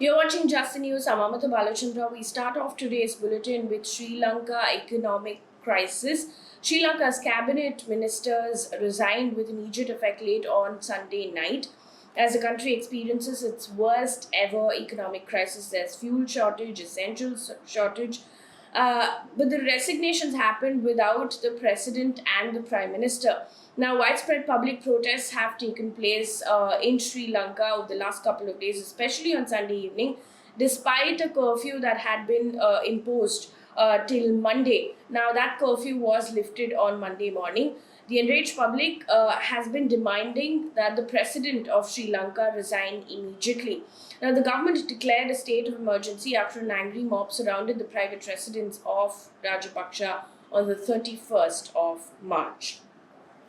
You're watching Just the News. I'm Amata Balachandra. We start off today's bulletin with Sri Lanka economic crisis. Sri Lanka's cabinet ministers resigned with immediate effect late on Sunday night as the country experiences its worst ever economic crisis. There's fuel shortage, essentials shortage, but the resignations happened without the president and the prime minister. Now, widespread public protests have taken place in Sri Lanka over the last couple of days, especially on Sunday evening, despite a curfew that had been imposed till Monday. Now, that curfew was lifted on Monday morning. The enraged public has been demanding that the president of Sri Lanka resign immediately. Now, the government declared a state of emergency after an angry mob surrounded the private residence of Rajapaksa on the 31st of March.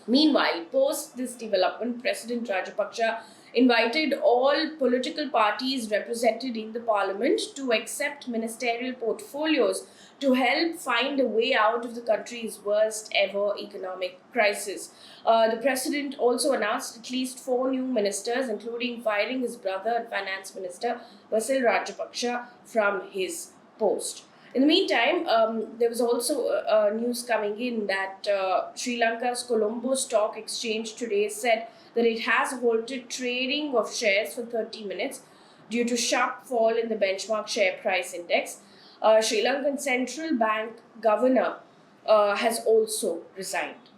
Meanwhile, post this development, President Rajapaksa invited all political parties represented in the parliament to accept ministerial portfolios to help find a way out of the country's worst ever economic crisis. The president also announced at least 4 new ministers, including firing his brother and finance minister Vasil Rajapaksa from his post. In the meantime, there was also news coming in that Sri Lanka's Colombo stock exchange today said that it has halted trading of shares for 30 minutes due to sharp fall in the benchmark share price index. Sri Lankan Central Bank governor has also resigned.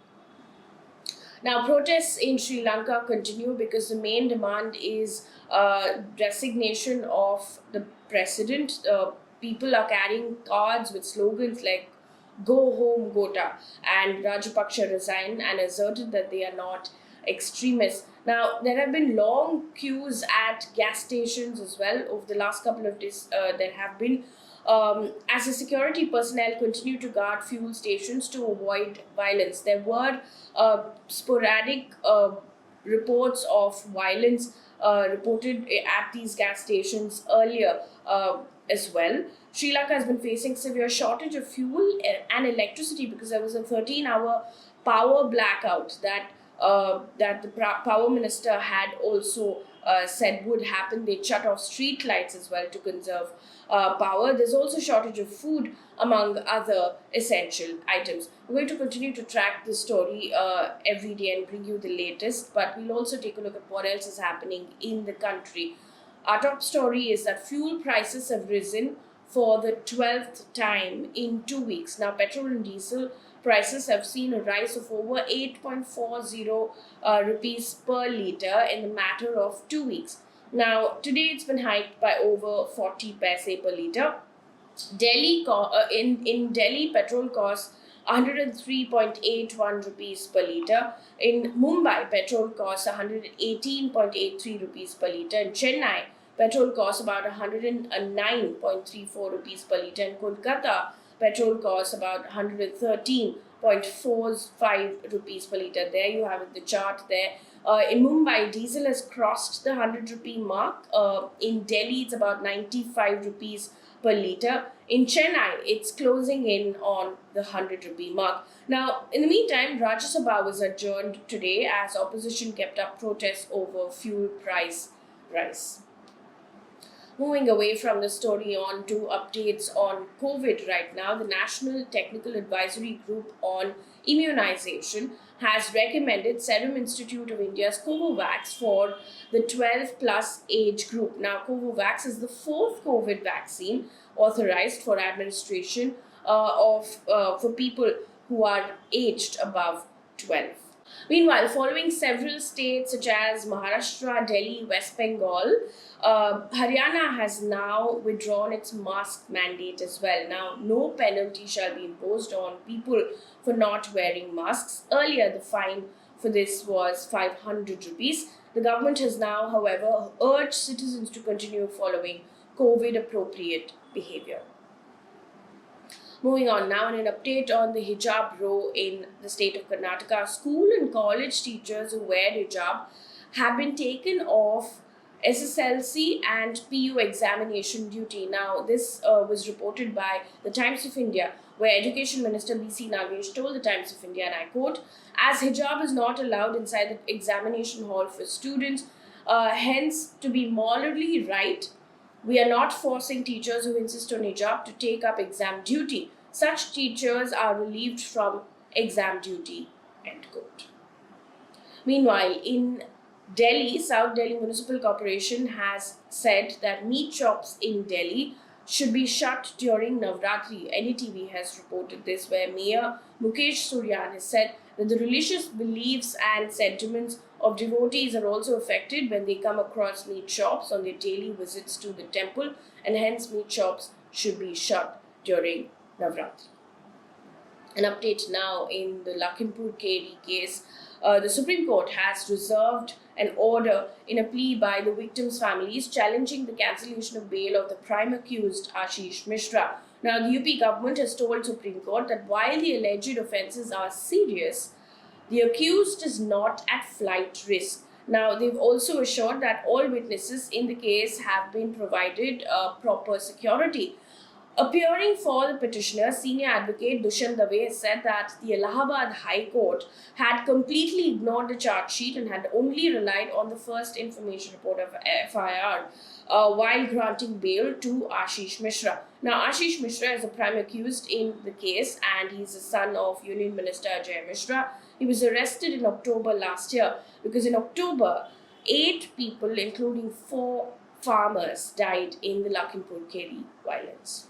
Now, protests in Sri Lanka continue because the main demand is resignation of the president. People are carrying cards with slogans like "Go home, Gota" and "Rajapaksa resign," and asserted that they are not extremists. Now, there have been long queues at gas stations as well over the last couple of days. There have been as the security personnel continue to guard fuel stations to avoid violence. There were sporadic reports of violence reported at these gas stations earlier as well. Sri Lanka has been facing severe shortage of fuel and electricity because there was a 13-hour power blackout that the power minister had also said would happen. They shut off street lights as well to conserve power. There's also shortage of food, among other essential items. We're going to continue to track this story every day and bring you the latest, but we'll also take a look at what else is happening in the country. Our top story is that fuel prices have risen for the 12th time in 2 weeks. Now, petrol and diesel prices have seen a rise of over 8.40 rupees per litre in the matter of 2 weeks. Now, today it's been hiked by over 40 paise per litre. In Delhi, petrol costs 103.81 rupees per litre. In Mumbai, petrol costs 118.83 rupees per litre. In Chennai, petrol costs about 109.34 rupees per litre. In Kolkata, petrol costs about 113.45 rupees per litre. There you have it, the chart there. In Mumbai, diesel has crossed the 100 rupee mark. In Delhi, it's about 95 rupees per litre. In Chennai, it's closing in on the 100 rupee mark. Now, in the meantime, Rajya Sabha was adjourned today as opposition kept up protests over fuel price rise. Moving away from the story on to updates on COVID right now, the National Technical Advisory Group on Immunization has recommended Serum Institute of India's Covovax for the 12 plus age group. Now, Covovax is the 4th COVID vaccine authorized for administration for people who are aged above 12. Meanwhile, following several states such as Maharashtra, Delhi, West Bengal, Haryana has now withdrawn its mask mandate as well. Now, no penalty shall be imposed on people for not wearing masks. Earlier, the fine for this was 500 rupees. The government has now, however, urged citizens to continue following COVID-appropriate behavior. Moving on now, in an update on the hijab row in the state of Karnataka, school and college teachers who wear hijab have been taken off SSLC and PU examination duty. Now, this was reported by the Times of India, where Education Minister B.C. Nagesh told the Times of India, and I quote, "As hijab is not allowed inside the examination hall for students, hence to be morally right, We are not forcing teachers who insist on hijab to take up exam duty. Such teachers are relieved from exam duty. End quote. Meanwhile, in Delhi, South Delhi Municipal Corporation has said that meat shops in Delhi should be shut during Navratri. NDTV has reported this, where Mayor Mukesh Suryan has said that the religious beliefs and sentiments of devotees are also affected when they come across meat shops on their daily visits to the temple, and hence meat shops should be shut during Navratri. An update now in the Lakhimpur Kheri case. The Supreme Court has reserved an order in a plea by the victims' families challenging the cancellation of bail of the prime accused Ashish Mishra. Now, the UP government has told Supreme Court that while the alleged offences are serious, the accused is not at flight risk. Now, they've also assured that all witnesses in the case have been provided proper security. Appearing for the petitioner, senior advocate Dushyant Dave has said that the Allahabad High Court had completely ignored the charge sheet and had only relied on the first information report of FIR while granting bail to Ashish Mishra. Now, Ashish Mishra is the prime accused in the case, and he's the son of Union Minister Ajay Mishra. He was arrested in October last year because in October, 8 people, including 4 farmers, died in the Lakhimpur Kheri violence.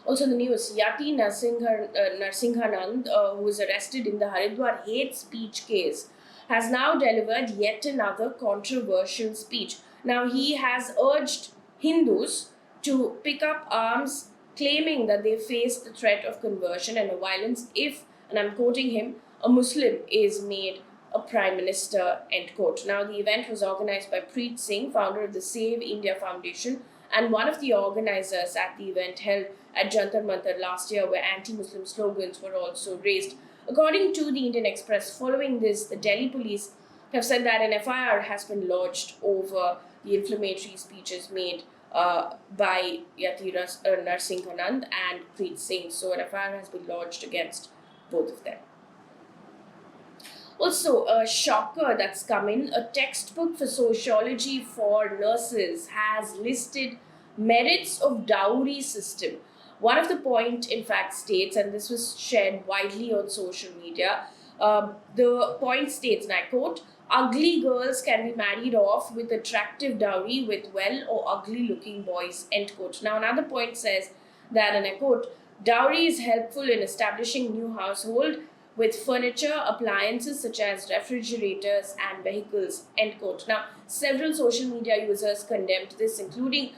Also in the news, Yati Narsinghanand, who was arrested in the Haridwar hate speech case, has now delivered yet another controversial speech. Now, he has urged Hindus to pick up arms, claiming that they face the threat of conversion and violence if, and I'm quoting him, a Muslim is made a prime minister, end quote. Now, the event was organized by Preet Singh, founder of the Save India Foundation, and one of the organizers at the event held at Jantar Mantar last year, where anti-Muslim slogans were also raised. According to the Indian Express, following this, the Delhi police have said that an FIR has been lodged over the inflammatory speeches made by Yati Narsinghanand and Preet Singh. So an FIR has been lodged against both of them. Also, a shocker that's come in, a textbook for sociology for nurses has listed merits of dowry system. One of the point, in fact, states, and this was shared widely on social media, the point states, and I quote, ugly girls can be married off with attractive dowry with well or ugly looking boys, end quote. Now, another point says that, and I quote, dowry is helpful in establishing new household with furniture, appliances such as refrigerators and vehicles, end quote. Now, several social media users condemned this, including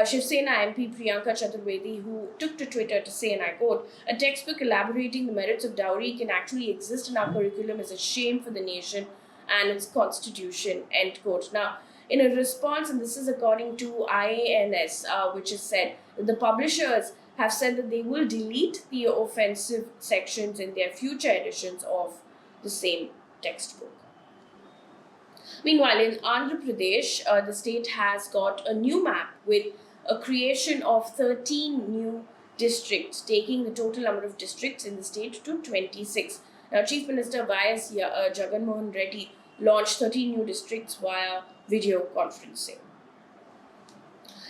Shiv Sena MP Priyanka Chaturvedi, who took to Twitter to say, and I quote, a textbook elaborating the merits of dowry can actually exist in our curriculum is a shame for the nation and its constitution, end quote. Now, in a response, and this is according to IANS, which has said that the publishers have said that they will delete the offensive sections in their future editions of the same textbook. Meanwhile, in Andhra Pradesh, the state has got a new map with a creation of 13 new districts, taking the total number of districts in the state to 26. Now, Chief Minister Y.S. Jagan Mohan Reddy launched 13 new districts via video conferencing.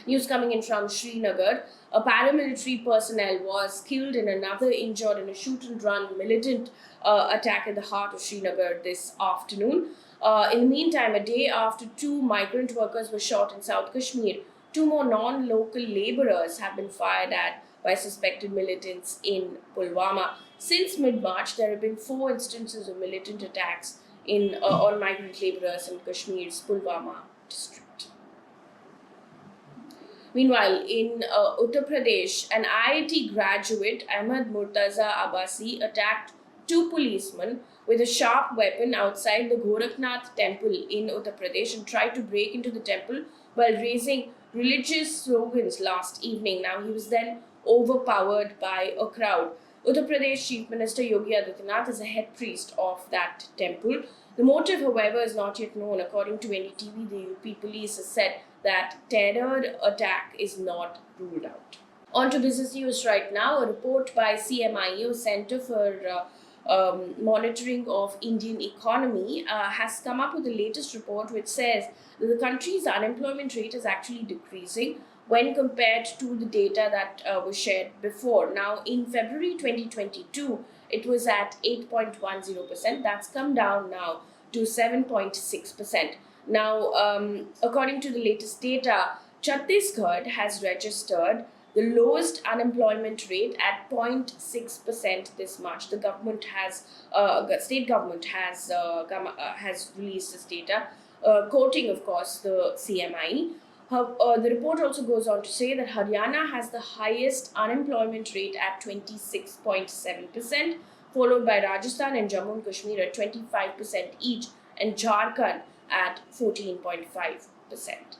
News coming in from Srinagar. A paramilitary personnel was killed and another injured in a shoot-and-run militant attack in the heart of Srinagar this afternoon. In the meantime, a day after 2 migrant workers were shot in South Kashmir, 2 more non-local labourers have been fired at by suspected militants in Pulwama. Since mid-March, there have been 4 instances of militant attacks on migrant labourers in Kashmir's Pulwama district. Meanwhile, in Uttar Pradesh, an IIT graduate, Ahmed Murtaza Abbasi, attacked 2 policemen with a sharp weapon outside the Gorakhnath temple in Uttar Pradesh and tried to break into the temple while raising religious slogans last evening. Now, he was then overpowered by a crowd. Uttar Pradesh Chief Minister Yogi Adityanath is a head priest of that temple. The motive, however, is not yet known. According to NDTV, the UP police has said that terror attack is not ruled out. On to business news right now. A report by CMIE, Center for Monitoring of Indian Economy has come up with the latest report, which says that the country's unemployment rate is actually decreasing when compared to the data that was shared before. Now, in February 2022, it was at 8.10%. That's come down now to 7.6%. Now, according to the latest data, Chhattisgarh has registered the lowest unemployment rate at 0.6% this March. The state government has released this data, quoting, of course, the CMIE. The report also goes on to say that Haryana has the highest unemployment rate at 26.7%, followed by Rajasthan and Jammu and Kashmir at 25% each, and Jharkhand at 14.5%.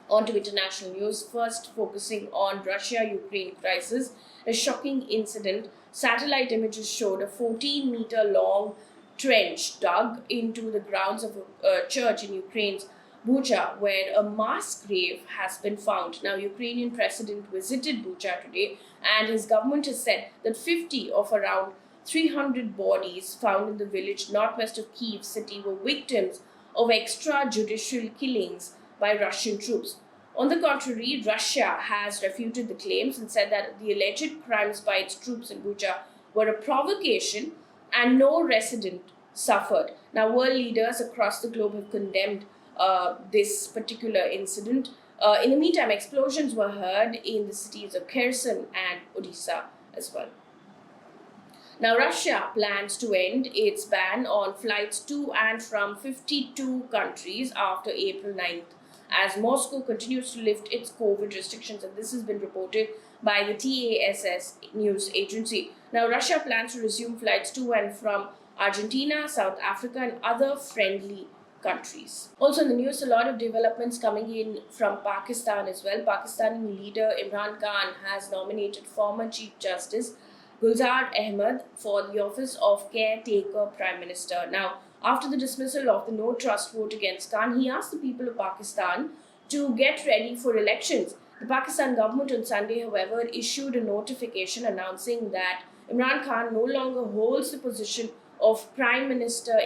On to international news, first focusing on Russia-Ukraine crisis. A shocking incident. Satellite images showed a 14-meter-long trench dug into the grounds of a church in Ukraine's Bucha, where a mass grave has been found. Now, Ukrainian president visited Bucha today, and his government has said that 50 of around 300 bodies found in the village northwest of Kyiv city were victims of extrajudicial killings by Russian troops. On the contrary, Russia has refuted the claims and said that the alleged crimes by its troops in Bucha were a provocation and no resident suffered. Now, world leaders across the globe have condemned this particular incident. In the meantime, explosions were heard in the cities of Kherson and Odisha as well. Now, Russia plans to end its ban on flights to and from 52 countries after April 9th, as Moscow continues to lift its COVID restrictions, and this has been reported by the TASS news agency. Now, Russia plans to resume flights to and from Argentina, South Africa, and other friendly countries. Also in the news, a lot of developments coming in from Pakistan as well. Pakistani leader Imran Khan has nominated former Chief Justice Gulzar Ahmed for the office of caretaker Prime Minister. Now, after the dismissal of the no trust vote against Khan, he asked the people of Pakistan to get ready for elections. The Pakistan government on Sunday, however, issued a notification announcing that Imran Khan no longer holds the position of Prime Minister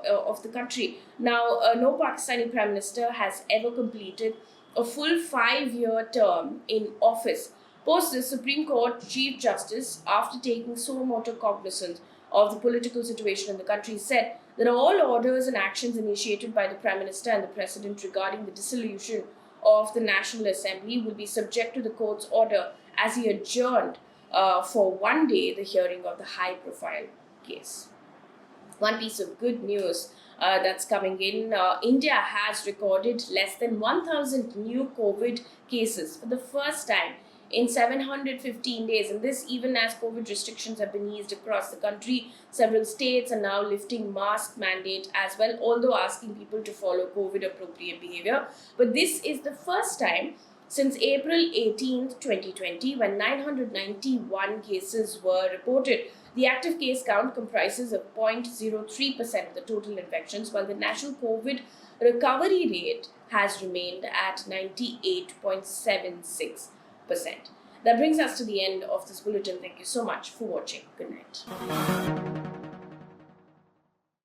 of the country. Now, no Pakistani Prime Minister has ever completed a full 5-year term in office. Post this, Supreme Court Chief Justice, after taking suo motu cognizance of the political situation in the country, said that all orders and actions initiated by the Prime Minister and the President regarding the dissolution of the National Assembly will be subject to the court's order, as he adjourned for one day the hearing of the high-profile case. One piece of good news that's coming in. India has recorded less than 1,000 new COVID cases for the first time in 715 days, and this even as COVID restrictions have been eased across the country. Several states are now lifting mask mandate as well, although asking people to follow COVID appropriate behavior. But this is the first time since April 18th, 2020, when 991 cases were reported. The active case count comprises of 0.03% of the total infections, while the national COVID recovery rate has remained at 98.76%. That brings us to the end of this bulletin. Thank you so much for watching. Good night.